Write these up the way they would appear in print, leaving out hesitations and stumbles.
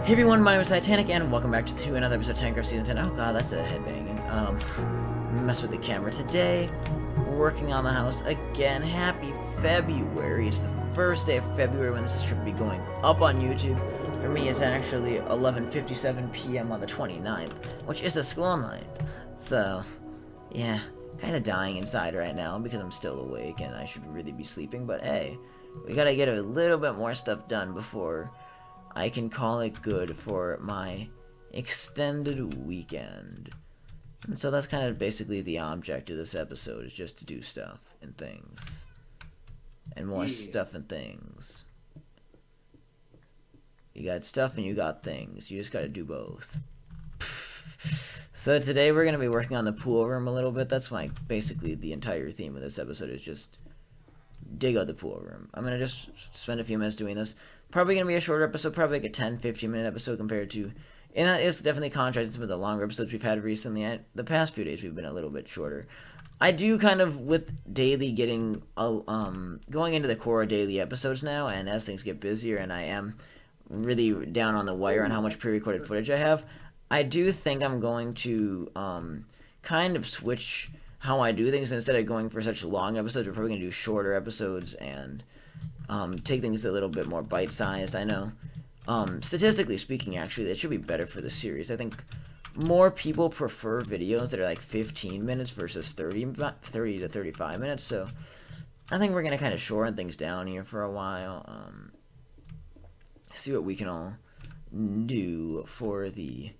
Hey everyone, my name is Titanic, and welcome back to another episode of Titancraft Season 10. Oh god, that's a headbanging. Mess with the camera. Today, we're working on the house again. Happy February. It's the first day of February when this should be going up on YouTube. For me, it's actually 11:57 p.m. on the 29th, which is a school night. So, yeah, kind of dying inside right now because I'm still awake and I should really be sleeping. But hey, we gotta get a little bit more stuff done before I can call it good for my extended weekend. And so that's kind of basically the object of this episode, is just to do stuff and things. And more stuff and things. You got stuff and you got things. You just gotta do both. So today we're gonna be working on the pool room a little bit. That's basically the entire theme of this episode, is just dig out the pool room. I'm gonna just spend a few minutes doing this. Probably gonna be a shorter episode, probably like a 10-15 minute episode compared to, and that is definitely contrasted with the longer episodes we've had recently. The past few days we've been a little bit shorter. I do kind of, with daily getting going into the core of daily episodes now, and as things get busier and I am really down on the wire on how much pre-recorded footage I have, I do think I'm going to kind of switch how I do things. Instead of going for such long episodes, we're probably going to do shorter episodes and take things a little bit more bite-sized. I know, statistically speaking, actually, that should be better for the series. I think more people prefer videos that are like 15 minutes versus 30 to 35 minutes, so I think we're going to kind of shorten things down here for a while. See what we can all do for the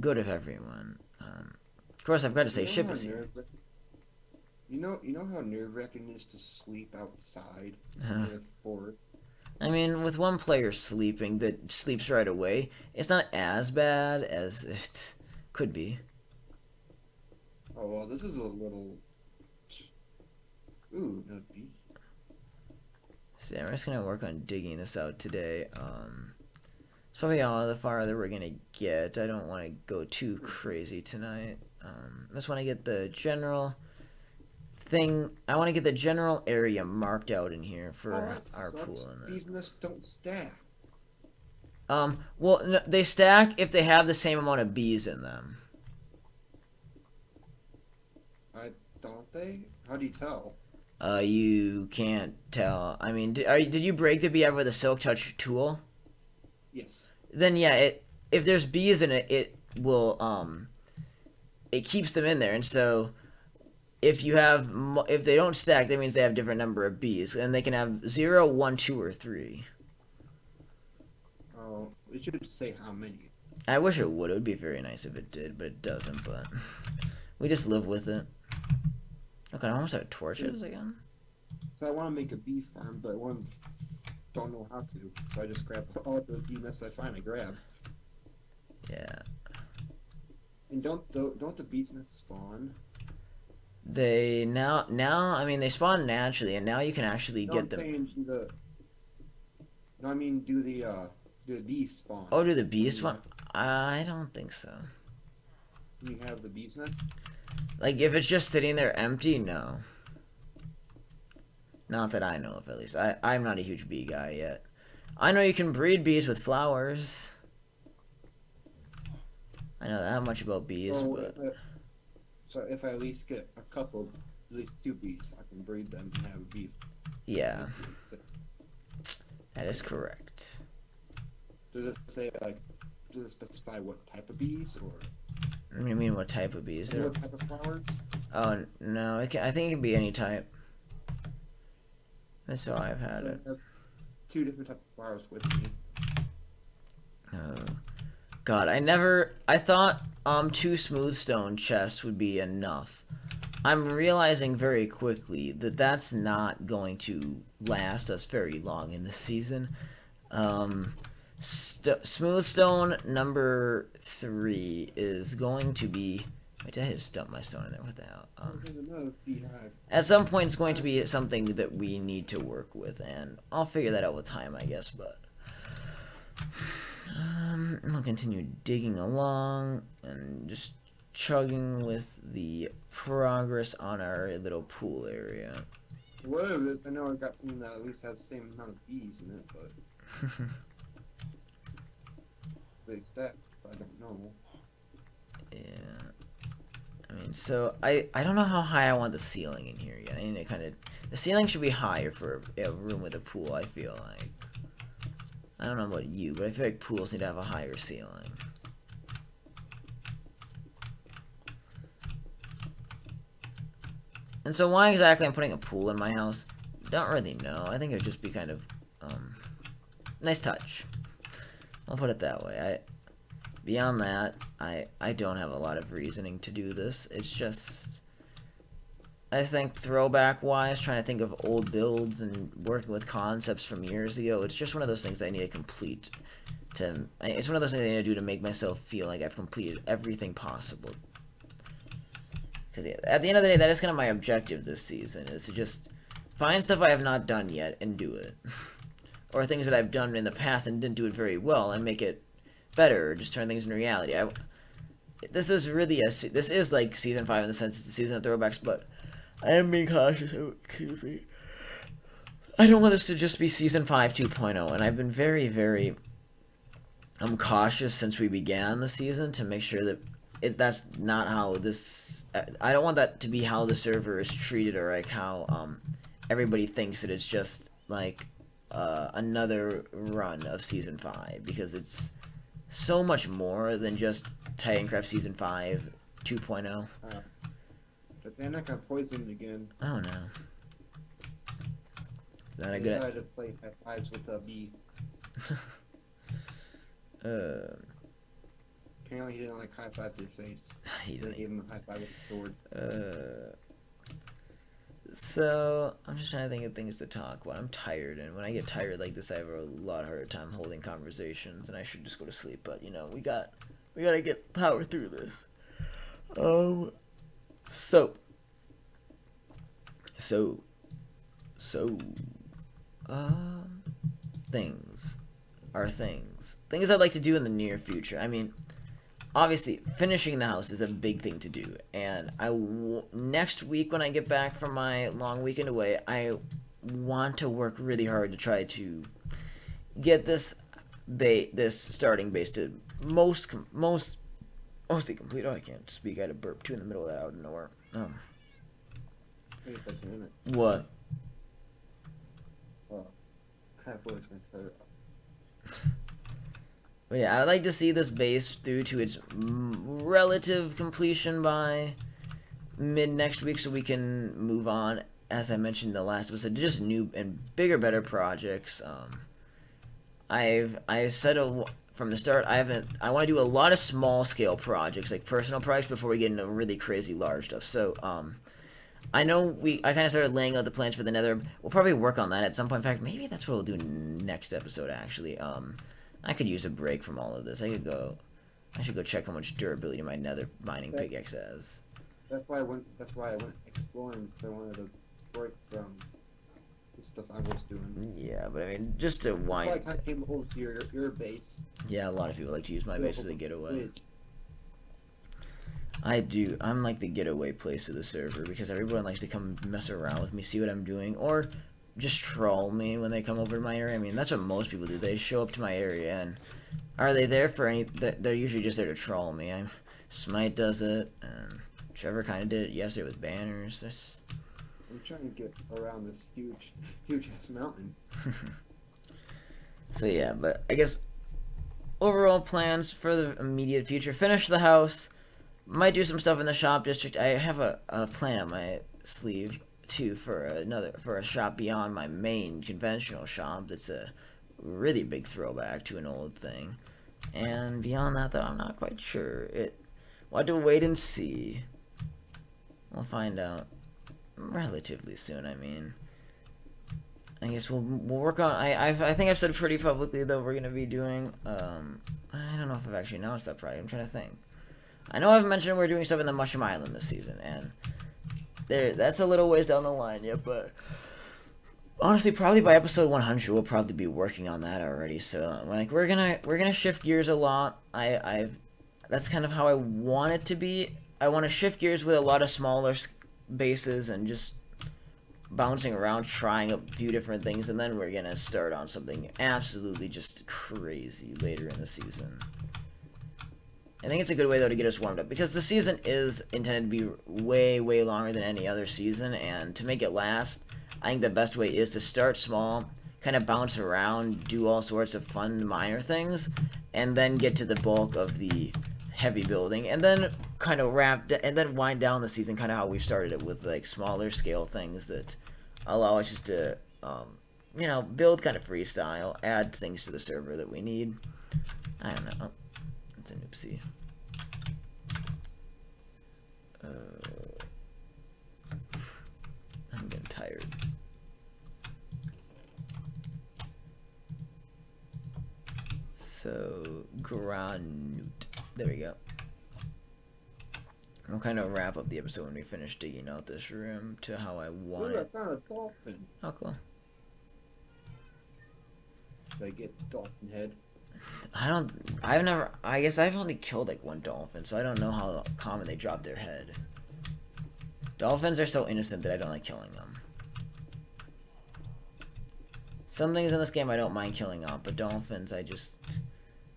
good of everyone. Of course, I've got to say, Ship is here. You know how nerve-wracking it is to sleep outside in the forest? I mean, with one player sleeping that sleeps right away, it's not as bad as it could be. Oh, well, this is a little... Ooh, no bee. So yeah, we're just gonna work on digging this out today. It's probably all the farther we're gonna get. I don't want to go too crazy tonight. I just want to get the general thing. I want to get the general area marked out in here for our pool. And these nests don't stack. Well, no, they stack if they have the same amount of bees in them. Don't they? How do you tell? You can't tell. I mean, did you break the bee out with a silk touch tool? Yes. Then yeah, if there's bees in it, it will it keeps them in there, and so if they don't stack, that means they have a different number of bees, and they can have 0, 1, 2, or 3. Oh, it should say how many. I wish it would. It would be very nice if it did, but it doesn't. But we just live with it. Okay, I almost have torches again. So I want to make a bee farm, but I don't know how to. So I just grab all the bee nests I find. I grab. Yeah. And don't the bees nests spawn? They now I mean, they spawn naturally, and now you can actually get them. No, I mean do the bees spawn? Oh, do the bees spawn? I don't think so. You have the bees nest? Like, if it's just sitting there empty, no. Not that I know of, at least. I'm not a huge bee guy yet. I know you can breed bees with flowers. I know that much about bees, but... So if I at least get a couple, at least 2 bees, I can breed them and have a bee. Yeah. That is correct. Does it say, like, does it specify what type of bees, or... What do you mean, what type of bees? What type of flowers? Oh, no, I think it can be any type. That's how I've had it. I have 2 different types of flowers with me. Oh. God, I thought 2 smooth stone chests would be enough. I'm realizing very quickly that that's not going to last us very long in this season. Smooth stone number 3 is going to be... Wait, I just dumped my stone in there. What the hell? At some point, it's going to be something that we need to work with, and I'll figure that out with time, I guess, but... I'll continue digging along and just chugging with the progress on our little pool area. Whatever, I know I got something that at least has the same amount of bees in it, but... they stack. I don't know. Yeah. I mean, so I don't know how high I want the ceiling in here yet. I need to kind of... The ceiling should be higher for a room with a pool, I feel like. I don't know about you, but I feel like pools need to have a higher ceiling. And so why exactly I'm putting a pool in my house, don't really know. I think it would just be kind of, nice touch. I'll put it that way. Beyond that, I don't have a lot of reasoning to do this. It's just, I think throwback-wise, trying to think of old builds and working with concepts from years ago, it's just one of those things I need to complete. It's one of those things I need to do to make myself feel like I've completed everything possible. Because at the end of the day, that is kind of my objective this season, is to just find stuff I have not done yet and do it. Or things that I've done in the past and didn't do it very well and make it better, or just turn things into reality. This is really this is like Season 5 in the sense it's the season of throwbacks, but I am being cautious. Oh, excuse me. I don't want this to just be Season 5 2.0, and I've been very, very cautious since we began the season to make sure that that's not how this... I don't want that to be how the server is treated, or like how everybody thinks that it's just like another run of Season 5, because it's so much more than just Titancraft Season 5 2.0. But then I got poisoned again. Oh no. Is that a I good... decided to play high fives with a bee. Apparently he didn't like high five to his face. He They didn't. gave him a high five with a sword. So I'm just trying to think of things to talk about. I'm tired, and when I get tired like this, I have a lot harder time holding conversations, and I should just go to sleep. But you know, we gotta get power through this. Things I'd like to do in the near future. I mean, obviously, finishing the house is a big thing to do, and next week when I get back from my long weekend away, I want to work really hard to try to get this starting base to mostly complete. Oh, I can't speak. I had a burp too in the middle of that out of nowhere. Wait a minute. What? Halfway to my start. But yeah, I'd like to see this base through to its relative completion by mid next week, so we can move on, as I mentioned in the last episode, to just new and bigger, better projects. I said from the start, I want to do a lot of small scale projects, like personal projects, before we get into really crazy large stuff. So I know I kind of started laying out the plans for the Nether. We'll probably work on that at some point. In fact, maybe that's what we'll do next episode. Actually, I could use a break from all of this. I should go check how much durability my Nether mining pickaxe has. That's why I went exploring, because I wanted to break from the stuff I was doing. Yeah, but I mean, just to wind. That's why I kind of came over to your base. Yeah, a lot of people like to use my base as a getaway. I do. I'm like the getaway place of the server, because everyone likes to come mess around with me, see what I'm doing, or just troll me when they come over to my area. I mean, that's what most people do. They show up to my area, and are they there for any... They're usually just there to troll me. Smite does it, and Trevor kind of did it yesterday with banners. I'm trying to get around this huge ass mountain. So yeah, but I guess overall plans for the immediate future: finish the house, might do some stuff in the shop district. I have a plan on my sleeve too for a shop beyond my main conventional shop. That's a really big throwback to an old thing. And beyond that, though, I'm not quite sure. We'll have to wait and see. We'll find out relatively soon. I mean, I guess we'll work on... I think I've said pretty publicly that we're gonna be doing... I don't know if I've actually announced that project. I'm trying to think. I know I've mentioned we're doing stuff in the Mushroom Island this season, and that's a little ways down the line yet, but honestly, probably by episode 100, we'll probably be working on that already. So like, we're gonna shift gears a lot. That's kind of how I want it to be. I want to shift gears with a lot of smaller bases and just bouncing around, trying a few different things, and then we're gonna start on something absolutely just crazy later in the season. I think it's a good way though to get us warmed up because the season is intended to be way, way longer than any other season, and to make it last, I think the best way is to start small, kind of bounce around, do all sorts of fun minor things, and then get to the bulk of the heavy building, and then kind of and then wind down the season kind of how we started it with like smaller scale things that allow us just to, you know, build kind of freestyle, add things to the server that we need. I don't know. It's an oopsie. I'm getting tired. So, granute. There we go. We'll kind of wrap up the episode when we finish digging out this room to how I want it. I found a dolphin. Oh, cool. Did I get dolphin head? I guess I've only killed like one dolphin, so I don't know how common they drop their head. Dolphins are so innocent that I don't like killing them. Some things in this game I don't mind killing off, but dolphins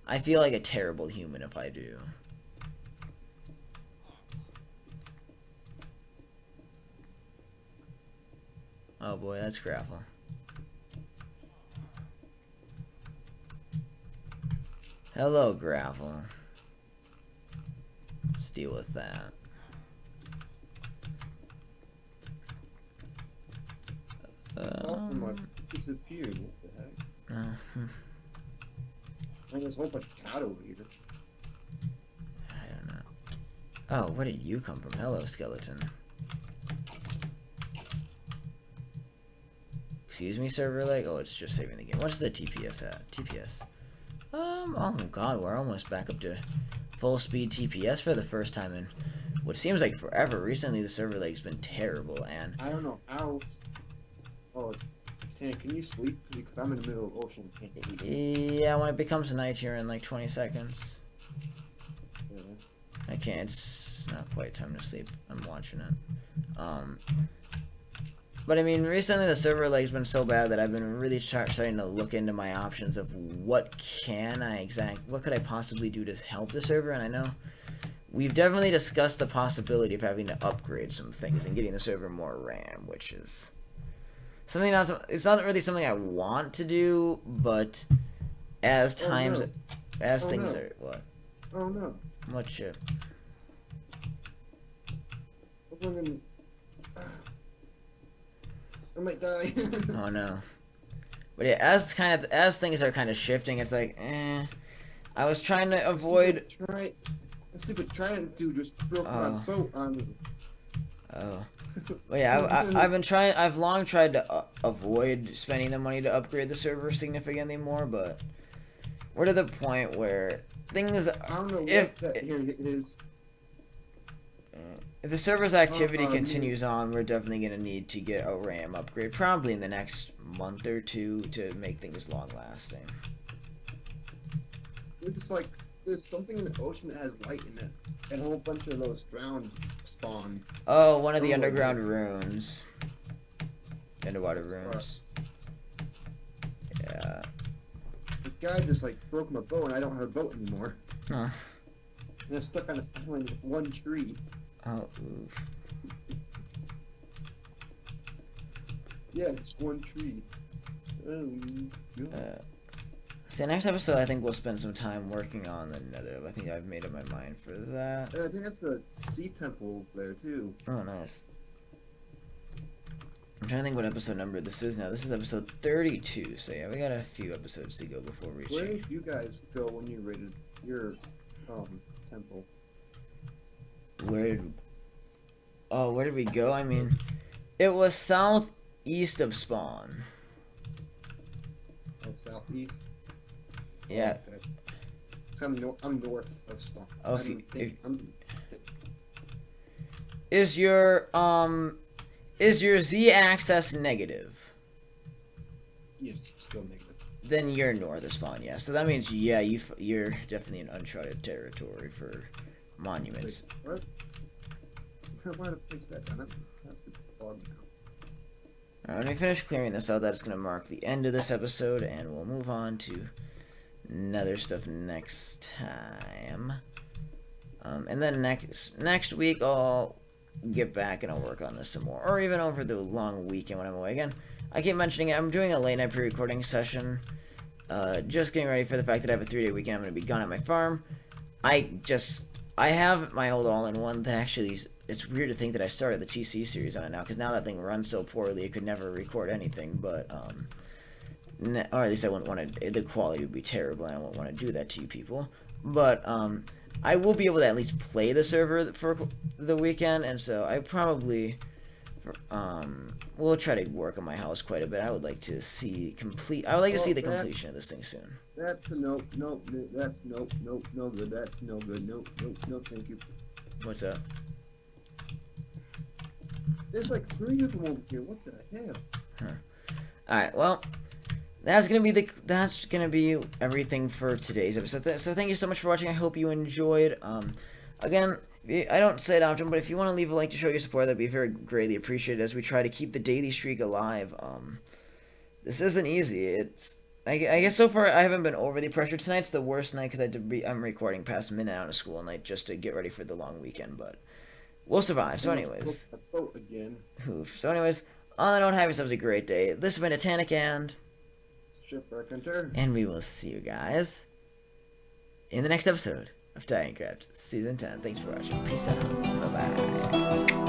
I feel like a terrible human if I do. Oh boy, that's gravel. Hello, gravel. Let's deal with that. Disappeared. What the heck? There's a whole bunch of cat over here. I don't know. Oh, where did you come from? Hello, skeleton. Excuse me, server lag? Oh, it's just saving the game. What's the TPS at? TPS. Oh god, we're almost back up to full speed TPS for the first time in what seems like forever. Recently, the server lag's been terrible, and I don't know how. Oh, Tan, can you sleep? Because I'm in the middle of the ocean. Can't sleep. Yeah, when it becomes night here in like 20 seconds. Yeah. I can't. It's not quite time to sleep. I'm watching it. But I mean, recently the server lag's been so bad that I've been really starting to look into my options of what could I possibly do to help the server. And I know we've definitely discussed the possibility of having to upgrade some things and getting the server more RAM, which is something it's not really something I want to do, but as things are what? Oh no. What shit? I might die. Oh no. But yeah, as things are kind of shifting, it's like, I was trying to avoid. Stupid trident dude just broke my boat on me. Oh. Well, yeah, I've long tried to avoid spending the money to upgrade the server significantly more, but we're to the point where things. I don't know what that here is. If the server's activity continues on, we're definitely going to need to get a RAM upgrade, probably in the next month or two, to make things long-lasting. It's just like, there's something in the ocean that has light in it, and a whole bunch of those drowned spawn. Oh, one of the underground runes. Underwater runes. Yeah. The guy just, like, broke my bow, and I don't have a boat anymore. Huh. And I'm stuck on this island with one tree. Oh, oof. Yeah, it's one tree. So next episode, I think we'll spend some time working on the nether. I think I've made up my mind for that. I think that's the sea temple there, too. Oh, nice. I'm trying to think what episode number this is now. This is episode 32, so yeah, we got a few episodes to go before reaching. Where did you guys go when you raided your temple? Where did we go? I mean, it was southeast of spawn. Oh, southeast? Yeah. Oh, okay. I'm north of spawn. Oh, is your z-axis negative? Yes, still negative. Then you're north of spawn, yeah. So that means, yeah, you're definitely in uncharted territory for monuments. Wait, what? Why to place that down? That's the bug now. Alright, when we finish clearing this out, that's going to mark the end of this episode, and we'll move on to nether stuff next time. And then next week I'll get back and I'll work on this some more, or even over the long weekend when I'm away. Again, I keep mentioning it, I'm doing a late night pre-recording session, just getting ready for the fact that I have a 3-day weekend. I'm going to be gone at my farm. I have my old all-in-one that actually, it's weird to think that I started the TC series on it now, because now that thing runs so poorly it could never record anything, but or at least I wouldn't want to, the quality would be terrible and I wouldn't want to do that to you people. But I will be able to at least play the server for the weekend, and so I probably will try to work on my house quite a bit. I would like to see the completion of this thing soon. That's a nope, that's nope, no good, that's no good, nope, thank you. What's up? There's like 3 of them over here, what the hell? Huh. Alright, well, that's gonna be everything for today's episode. So thank you so much for watching. I hope you enjoyed. Again, I don't say it often, but if you want to leave a like to show your support, that'd be very greatly appreciated as we try to keep the daily streak alive. This isn't easy. I guess so far I haven't been overly pressured. Tonight's the worst night because I'm recording past midnight on a school night just to get ready for the long weekend, but we'll survive. So anyways, So anyways, on that note, have yourselves a great day. This has been Titanic and Shipwreckhunter, and we will see you guys in the next episode of Titancraft Season 10. Thanks for watching. Peace out. Bye-bye.